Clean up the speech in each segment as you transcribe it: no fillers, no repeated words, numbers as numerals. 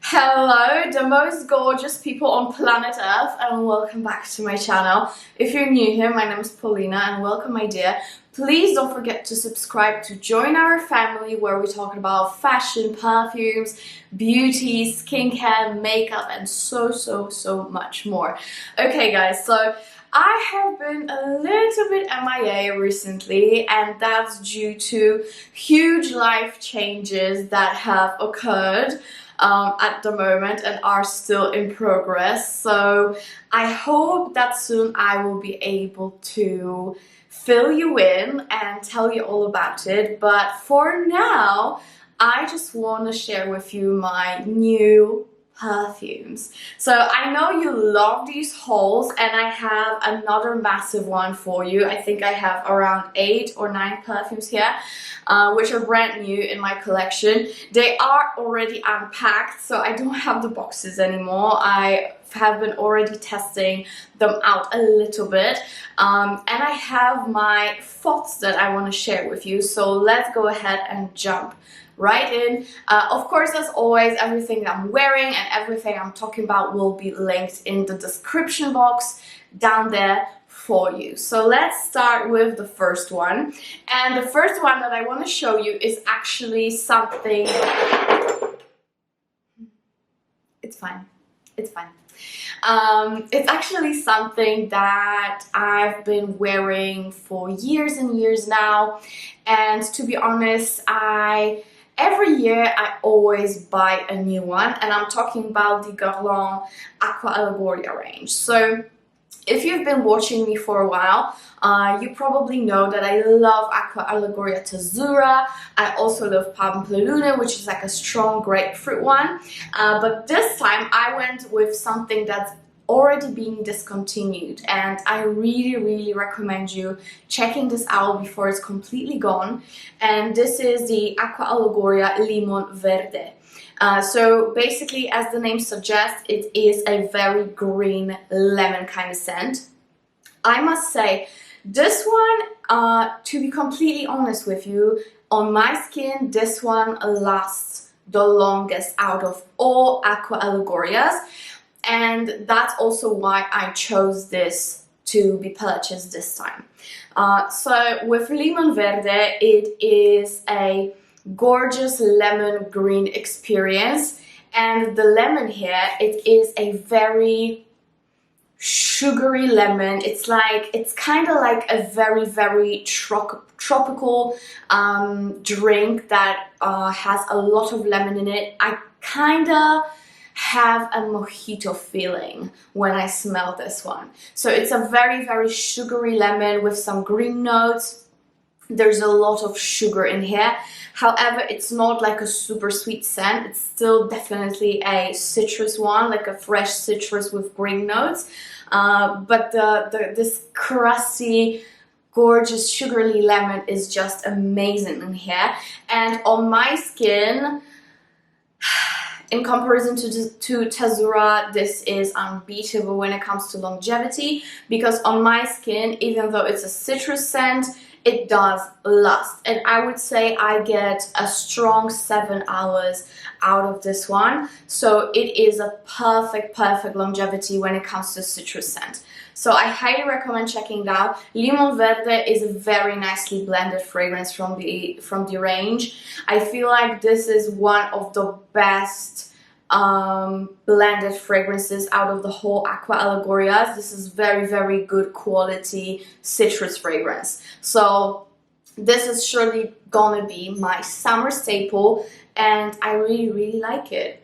Hello, the most gorgeous people on planet Earth, and welcome back to my channel. If you're new here, my name is Paulina and welcome, my dear. Please don't forget to subscribe to join our family where we talk about fashion, perfumes, beauty, skincare, makeup, and so much more. Okay guys, so I have been a little bit MIA recently, and that's due to huge life changes that have occurred at the moment and are still in progress. So I hope that soon I will be able to fill you in and tell you all about it. But for now, I just want to share with you my new perfumes. So I know you love these hauls, and I have another massive one for you. I think I have around 8 or 9 perfumes here, which are brand new in my collection. They are already unpacked, so I don't have the boxes anymore. I have been already testing them out a little bit, and I have my thoughts that I want to share with you. So let's go ahead and jump right in. Of course, as always, everything that I'm wearing and everything I'm talking about will be linked in the description box down there for you. So let's start with the first one. And the first one that I want to show you is actually something... It's fine. It's fine. It's actually something that I've been wearing for years and years now. And to be honest, every year I always buy a new one, and I'm talking about the Guerlain Aqua Allegoria range. So if you've been watching me for a while, you probably know that I love Aqua Allegoria Tezzura. I also love Pampelune, which is like a strong grapefruit one. But this time I went with something that's already being discontinued, and I really recommend you checking this out before it's completely gone. And this is the Aqua Allegoria Limon Verde. So basically, as the name suggests, it is a very green lemon kind of scent. I must say, this one, to be completely honest with you, on my skin, this one lasts the longest out of all Aqua Allegorias. And that's also why I chose this to be purchased this time. So with Limon Verde, it is a gorgeous lemon green experience, and the lemon here, it is a very sugary lemon. It's kind of like a very tropical drink that has a lot of lemon in it. I kind of have a mojito feeling when I smell this one. So it's a very sugary lemon with some green notes. There's a lot of sugar in here. However, it's not like a super sweet scent. It's still definitely a citrus one, like a fresh citrus with green notes. But this crusty, gorgeous, sugary lemon is just amazing in here. And on my skin, in comparison to Tezzura, this is unbeatable when it comes to longevity, because on my skin, even though it's a citrus scent, it does last. And I would say I get a strong 7 hours out of this one. So it is a perfect longevity when it comes to citrus scent. So I highly recommend checking it out. Limon Verde is a very nicely blended fragrance from the range. I feel like this is one of the best blended fragrances out of the whole Aqua Allegorias. This is very good quality citrus fragrance. So this is surely gonna be my summer staple, and I really like it.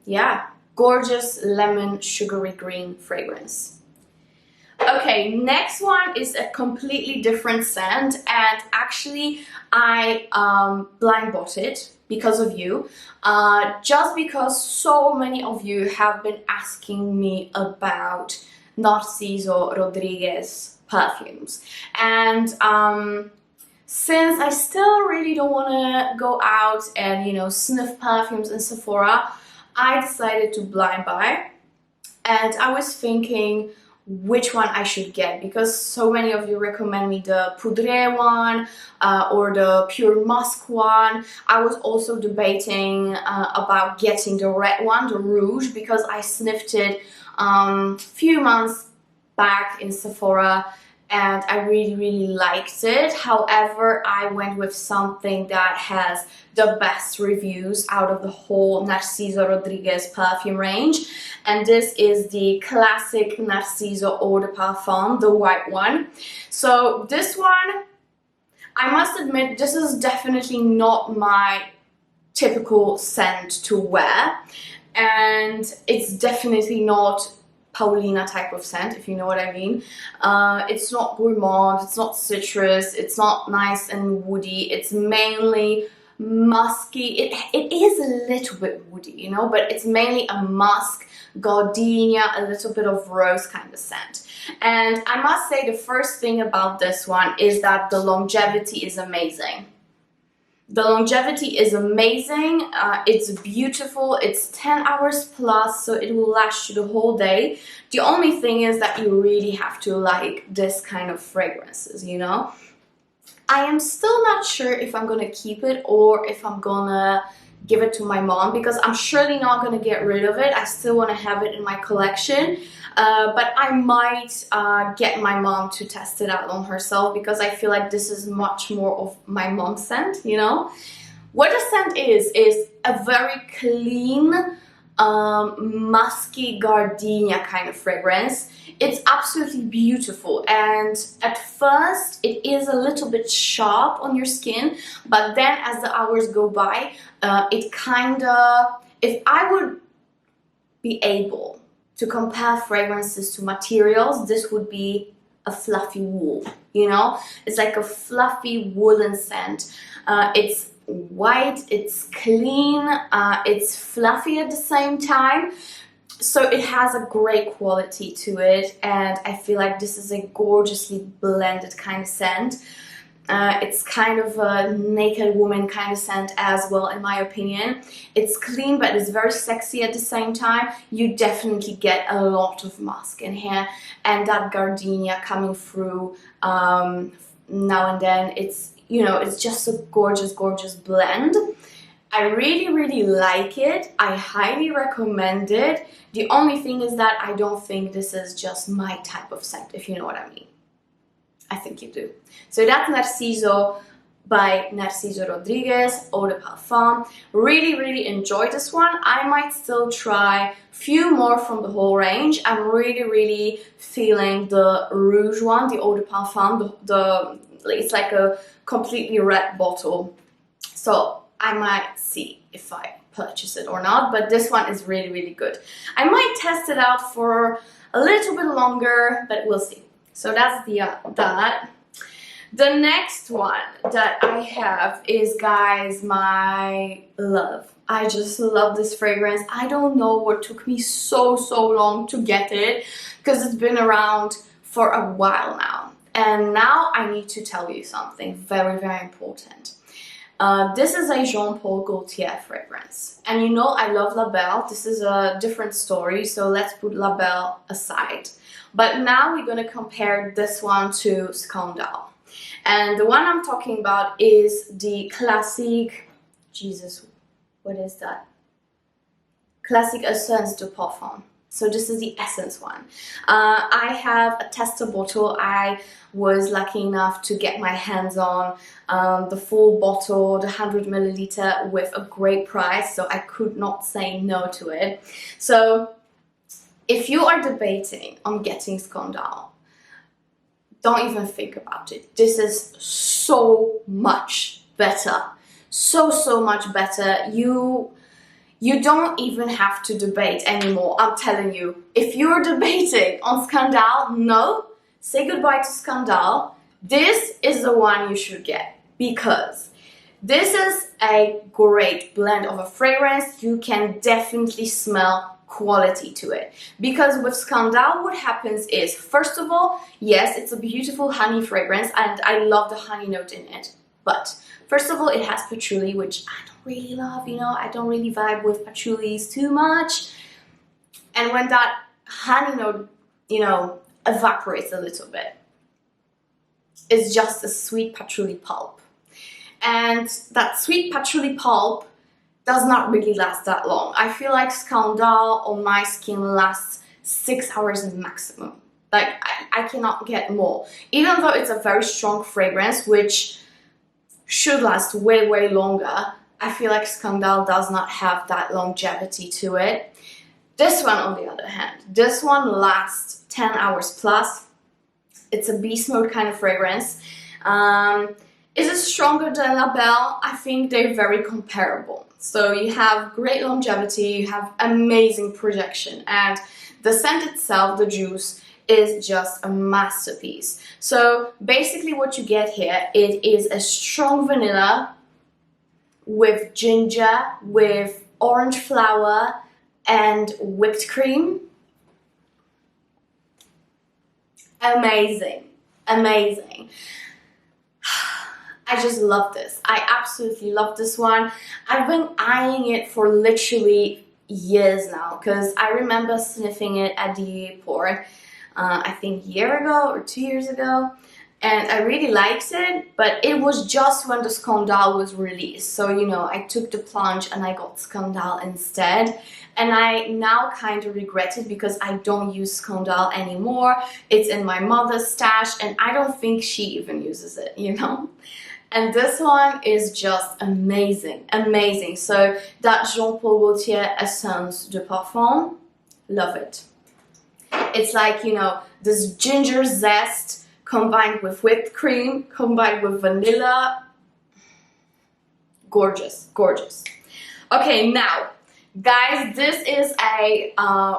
Yeah, gorgeous lemon sugary green fragrance. Okay, next one is a completely different scent, and actually I blind bought it because of you, just because so many of you have been asking me about Narciso Rodriguez perfumes. And since I still really don't want to go out and, you know, sniff perfumes in Sephora, I decided to blind buy. And I was thinking, which one I should get, because so many of you recommend me the Poudre one or the Pure Musk one. I was also debating about getting the red one, the Rouge, because I sniffed it few months back in Sephora and I really liked it. However, I went with something that has the best reviews out of the whole Narciso Rodriguez perfume range, and this is the Classique Narciso Eau de Parfum, the white one. So this one, I must admit, this is definitely not my typical scent to wear, and it's definitely not Paulina type of scent, if you know what I mean. It's not gourmand, it's not citrus, it's not nice and woody, it's mainly musky. It is a little bit woody, you know, but it's mainly a musk, gardenia, a little bit of rose kind of scent. And I must say the first thing about this one is that the longevity is amazing. The longevity is amazing, it's beautiful, it's 10 hours plus, so it will last you the whole day. The only thing is that you really have to like this kind of fragrances, you know. I am still not sure if I'm gonna keep it or if I'm gonna give it to my mom, because I'm surely not gonna get rid of it. I still wanna have it in my collection. But I might get my mom to test it out on herself, because I feel like this is much more of my mom's scent, you know. What the scent is a very clean, musky gardenia kind of fragrance. It's absolutely beautiful, and at first it is a little bit sharp on your skin, but then as the hours go by, it kind of, if I would be able to compare fragrances to materials, this would be a fluffy wool, you know? It's like a fluffy woolen scent. It's white, it's clean, it's fluffy at the same time. So it has a great quality to it, and I feel like this is a gorgeously blended kind of scent. It's kind of a naked woman kind of scent as well, in my opinion. It's clean, but it's very sexy at the same time. You definitely get a lot of musk in here, and that gardenia coming through now and then. It's, you know, it's just a gorgeous blend. I really like it. I highly recommend it. The only thing is that I don't think this is just my type of scent, if you know what I mean. I think you do. So that's Narciso by Narciso Rodriguez, Eau de Parfum. Really enjoyed this one. I might still try a few more from the whole range. I'm really feeling the Rouge one, the Eau de Parfum. It's like a completely red bottle. So I might see if I purchase it or not, but this one is really good. I might test it out for a little bit longer, but we'll see. So that's that. The next one that I have is, guys, my love. I just love this fragrance. I don't know what took me so long to get it, because it's been around for a while now. And now I need to tell you something very important. This is a Jean Paul Gaultier fragrance. And you know I love La Belle. This is a different story, so let's put La Belle aside. But now we're going to compare this one to Scandal. And the one I'm talking about is the Classique, Jesus, what is that? Classique Essence de Parfum. So this is the Essence one. I have a tester bottle. I was lucky enough to get my hands on the full bottle, the 100 milliliter, with a great price, so I could not say no to it. So if you are debating on getting Scandal, don't even think about it. This is so much better. So much better. You don't even have to debate anymore, I'm telling you. If you're debating on Scandal, no, say goodbye to Scandal. This is the one you should get, because this is a great blend of a fragrance. You can definitely smell quality to it, because with Scandal what happens is, first of all, yes, it's a beautiful honey fragrance and I love the honey note in it, but first of all it has patchouli, which I don't really love, you know. I don't really vibe with patchoulis too much, and when that honey note, you know, evaporates a little bit. It's just a sweet patchouli pulp. And that sweet patchouli pulp does not really last that long. I feel like Scandal on my skin lasts 6 hours maximum. Like, I cannot get more. Even though it's a very strong fragrance, which should last way, way longer, I feel like Scandal does not have that longevity to it. This one, on the other hand, this one lasts 10 hours plus. It's a beast mode kind of fragrance. Is it stronger than La Belle? I think they're very comparable. So you have great longevity, you have amazing projection, and the scent itself, the juice, is just a masterpiece. So basically what you get here, it is a strong vanilla with ginger, with orange flower and whipped cream. Amazing, amazing. I just love this. I absolutely love this one. I've been eyeing it for literally years now, because I remember sniffing it at the airport, I think a year ago or 2 years ago, and I really liked it, but it was just when the Scandal was released. So, you know, I took the plunge and I got Scandal instead. And I now kind of regret it because I don't use Scandal anymore. It's in my mother's stash and I don't think she even uses it, you know? And this one is just amazing, amazing. So that Jean-Paul Gaultier Essence de Parfum, love it. It's like, you know, this ginger zest combined with whipped cream, combined with vanilla. Gorgeous, gorgeous. Okay, now, guys, this is a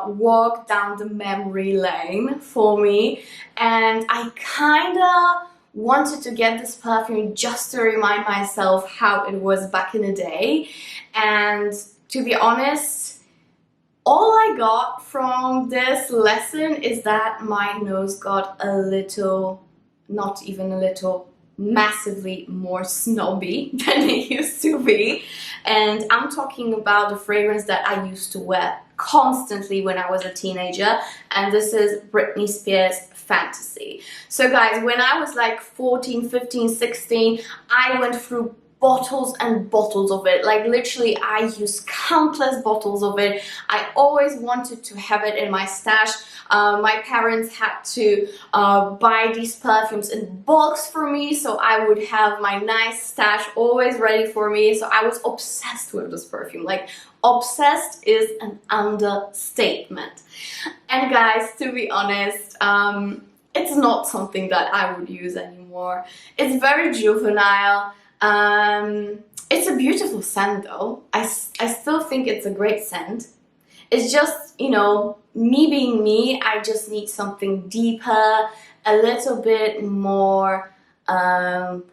walk down the memory lane for me. And I kind of wanted to get this perfume just to remind myself how it was back in the day. And to be honest, all I got from this lesson is that my nose got a little, not even a little, massively more snobby than it used to be. And I'm talking about the fragrance that I used to wear constantly when I was a teenager, and this is Britney Spears Fantasy. So guys, when I was like 14, 15, 16, I went through bottles and bottles of it. Like literally I used countless bottles of it. I always wanted to have it in my stash. My parents had to buy these perfumes in bulks for me, so I would have my nice stash always ready for me. So I was obsessed with this perfume. Like, obsessed is an understatement. And guys, to be honest, it's not something that I would use anymore. It's very juvenile. It's a beautiful scent though. I still think it's a great scent. It's just, you know, me being me, I just need something deeper, a little bit more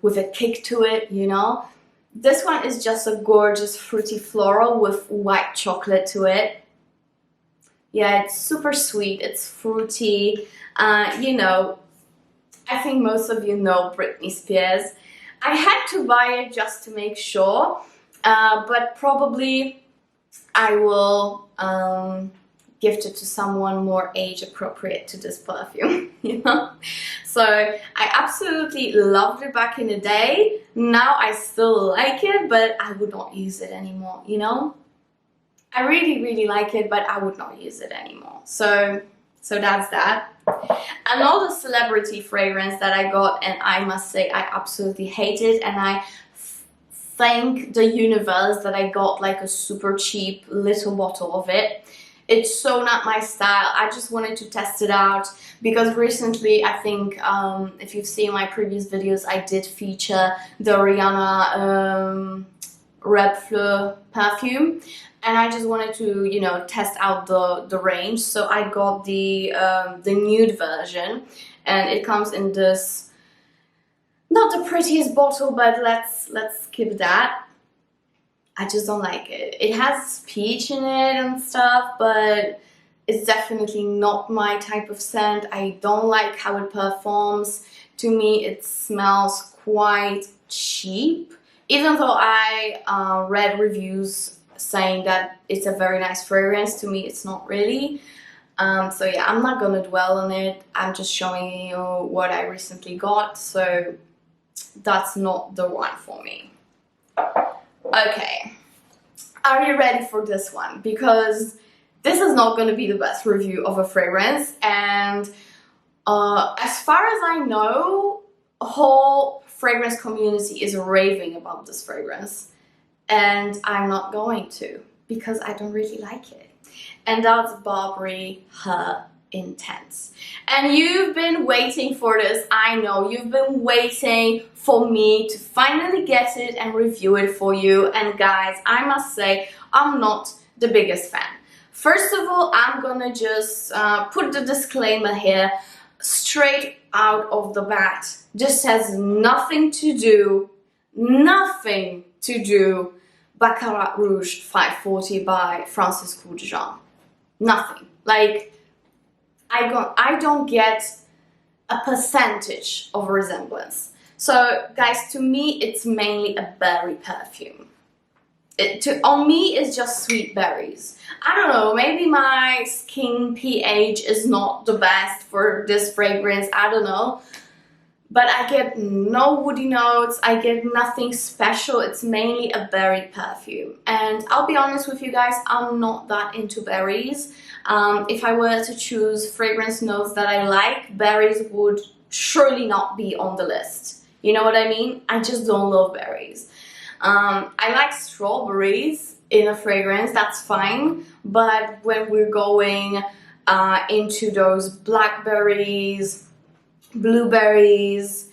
with a kick to it, you know. This one is just a gorgeous fruity floral with white chocolate to it. Yeah, it's super sweet, it's fruity. You know, I think most of you know Britney Spears. I had to buy it just to make sure, but probably I will gift it to someone more age appropriate to this perfume, you know. So I absolutely loved it back in the day. Now I still like it, but I would not use it anymore, you know. I really, really like it, but I would not use it anymore. So that's that. Another celebrity fragrance that I got, and I must say I absolutely hate it, and I thank the universe that I got like a super cheap little bottle of it. It's so not my style. I just wanted to test it out because recently, I think if you've seen my previous videos, I did feature the Rihanna Red Fleur perfume. And I just wanted to, you know, test out the range. So I got the nude version, and it comes in this, not the prettiest bottle, but let's skip that. I just don't like it. It has peach in it and stuff, but it's definitely not my type of scent. I don't like how it performs. To me, it smells quite cheap. Even though I read reviews saying that it's a very nice fragrance, to me it's not really. So yeah, I'm not gonna dwell on it. I'm just showing you what I recently got, so that's not the one for me. Okay, are you ready for this one? Because this is not gonna be the best review of a fragrance, and as far as I know, a whole fragrance community is raving about this fragrance, and I'm not going to because I don't really like it. And that's Burberry Her Intense. And you've been waiting for this. I know you've been waiting for me to finally get it and review it for you. And guys, I must say, I'm not the biggest fan. First of all, I'm gonna just put the disclaimer here straight out of the bat. This has nothing to do Baccarat Rouge 540 by Francis Coudejean. Nothing. Like, I don't get a percentage of resemblance. So guys, to me it's mainly a berry perfume. On me it's just sweet berries. I don't know, maybe my skin pH is not the best for this fragrance, I don't know. But I get no woody notes, I get nothing special, it's mainly a berry perfume. And I'll be honest with you guys, I'm not that into berries. If I were to choose fragrance notes that I like, berries would surely not be on the list. You know what I mean? I just don't love berries. I like strawberries in a fragrance, that's fine. But when we're going into those blackberries, blueberries,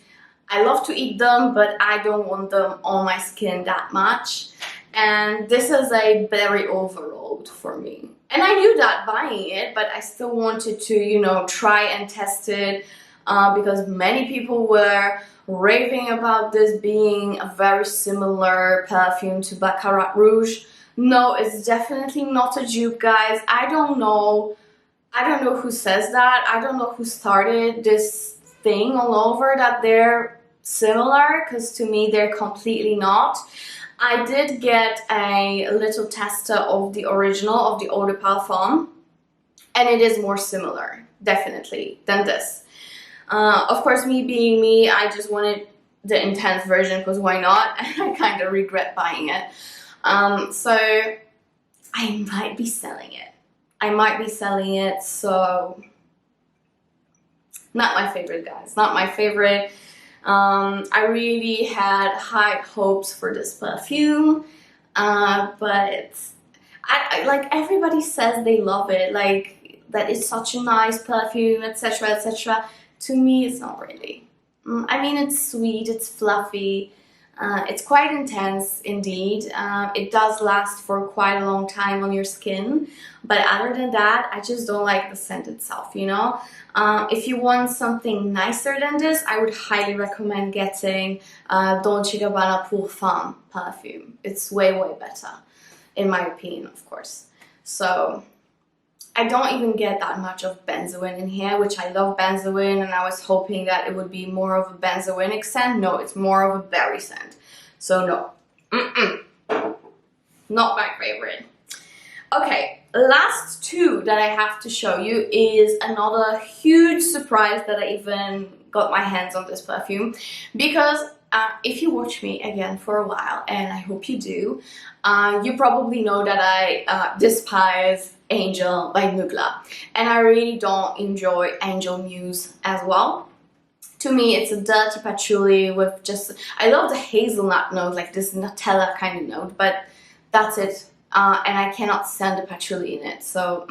I love to eat them, but I don't want them on my skin that much. And this is a berry overload for me. And I knew that buying it, but I still wanted to, you know, try and test it because many people were raving about this being a very similar perfume to Baccarat Rouge. No, it's definitely not a dupe, guys. I don't know who says that. I don't know who started this thing all over that they're similar, because to me they're completely not. I did get a little tester of the original, of the Eau de Parfum, and it is more similar, definitely, than this. Of course, me being me, I just wanted the intense version, because why not? And I kind of regret buying it. So I might be selling it. So not my favorite, guys, not my favorite. I really had high hopes for this perfume, but I like, everybody says they love it, like that it's such a nice perfume, etc, etc. To me, it's not really. I mean, it's sweet, it's fluffy, it's quite intense indeed. It does last for quite a long time on your skin, but other than that, I just don't like the scent itself, you know. If you want something nicer than this, I would highly recommend getting Dolce & Gabbana Parfum perfume. It's way better, in my opinion, of course. So I don't even get that much of benzoin in here, which I love benzoin, and I was hoping that it would be more of a benzoinic scent. No, it's more of a berry scent. So no, not my favorite. Okay, last two that I have to show you is another huge surprise that I even got my hands on this perfume, because if you watch me again for a while, and I hope you do, you probably know that I despise Angel by Mugler, and I really don't enjoy Angel Muse as well. To me, it's a dirty patchouli with just, I love the hazelnut note, like this Nutella kind of note, but that's it. And I cannot stand the patchouli in it, so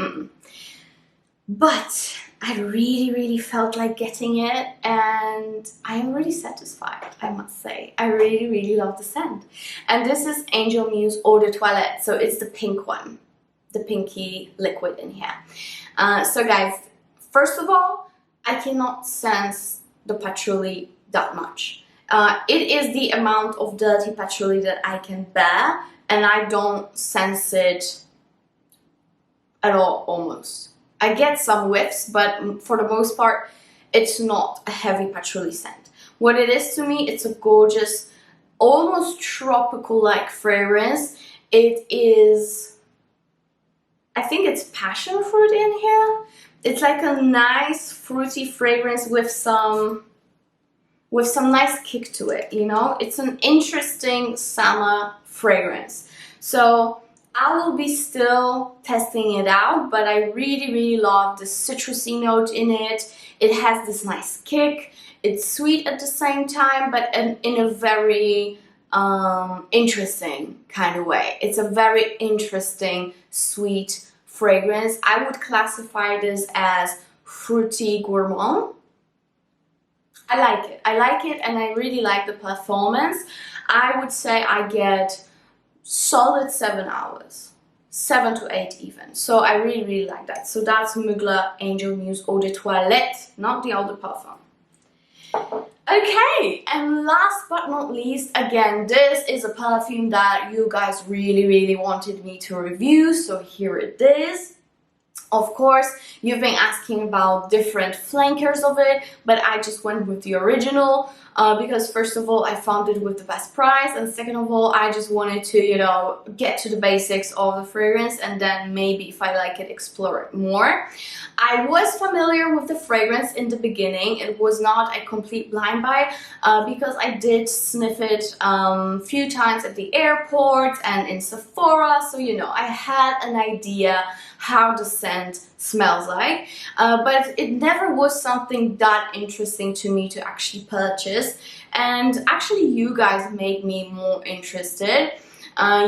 But I really felt like getting it, and I am really satisfied, I must say. I really love the scent. And this is Angel Muse Eau de Toilette, so it's the pink one, the pinky liquid in here. So guys, first of all, I cannot sense the patchouli that much. It is the amount of dirty patchouli that I can bear, and I don't sense it at all, almost. I get some whiffs, but for the most part, it's not a heavy patchouli scent. What it is to me, it's a gorgeous, almost tropical-like fragrance. It is, I think think it's passion fruit in here. It's like a nice fruity fragrance with some nice kick to it, you know? It's an interesting summer fragrance. So I will be still testing it out, but I really love the citrusy note in it. It has this nice kick. It's sweet at the same time, but in a very interesting kind of way. It's a very interesting, sweet fragrance. I would classify this as fruity gourmand. I like it, and I really like the performance. I would say I get solid 7 hours, 7 to 8 even. So I really like that. So that's Mugler Angel Muse Eau de Toilette, not the Eau de Parfum. Okay, and last but not least, again, this is a perfume that you guys really wanted me to review, so here it is. Of course, you've been asking about different flankers of it, but I just went with the original because first of all, I found it with the best price, and second of all, I just wanted to, you know, get to the basics of the fragrance, and then maybe if I like it, explore it more. I was familiar with the fragrance in the beginning. It was not a complete blind buy because I did sniff it a few times at the airport and in Sephora, so you know, I had an idea how the scent smells like, but it never was something that interesting to me to actually purchase, and actually you guys made me more interested.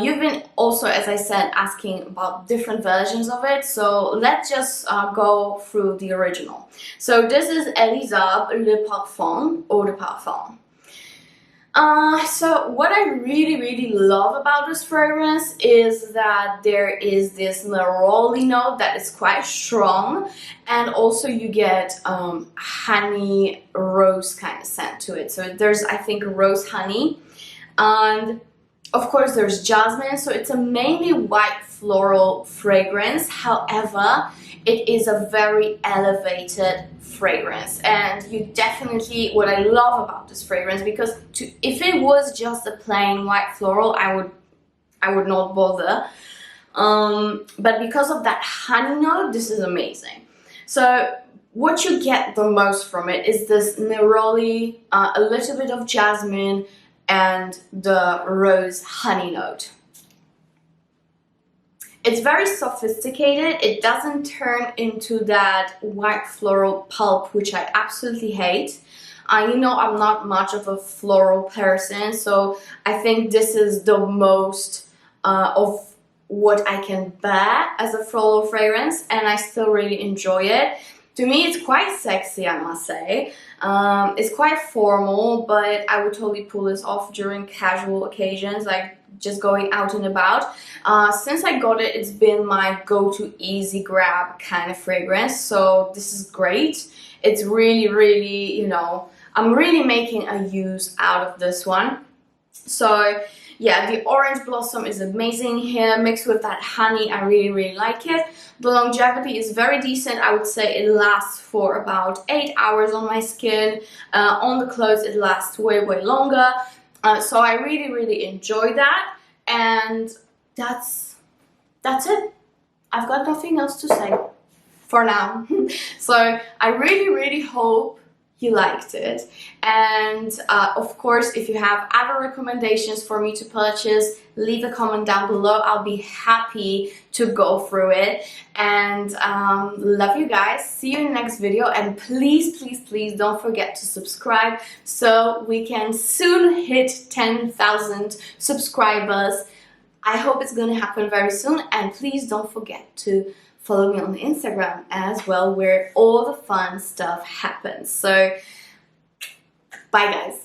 You've been also, as I said, asking about different versions of it, so let's just go through the original. So this is Elie Saab Le Parfum, Eau de Parfum. So what I really love about this fragrance is that there is this neroli note that is quite strong, and also you get honey rose kind of scent to it. So there's, I think, rose honey, and of course there's jasmine, so it's a mainly white floral fragrance. However, it is a very elevated fragrance, and you definitely, what I love about this fragrance, because if it was just a plain white floral, I would not bother, but because of that honey note, this is amazing. So what you get the most from it is this neroli, a little bit of jasmine, and the rose honey note. It's very sophisticated. It doesn't turn into that white floral pulp, which I absolutely hate. You know, I'm not much of a floral person, so I think this is the most of what I can bear as a floral fragrance, and I still really enjoy it. To me, it's quite sexy, I must say. It's quite formal, but I would totally pull this off during casual occasions, like just going out and about. Since I got it, it's been my go-to easy grab kind of fragrance, so this is great. It's really, you know, I'm really making a use out of this one. So yeah, the orange blossom is amazing here, mixed with that honey. I really like it. The longevity is very decent. I would say it lasts for about 8 hours on my skin. On the clothes, it lasts way longer. So I really enjoy that, and that's it. I've got nothing else to say for now. So I really hope you liked it, and of course, if you have other recommendations for me to purchase, leave a comment down below. I'll be happy to go through it, and love you guys. See you in the next video, and please don't forget to subscribe so we can soon hit 10,000 subscribers. I hope it's gonna happen very soon, and please don't forget to follow me on Instagram as well, where all the fun stuff happens. So, bye guys.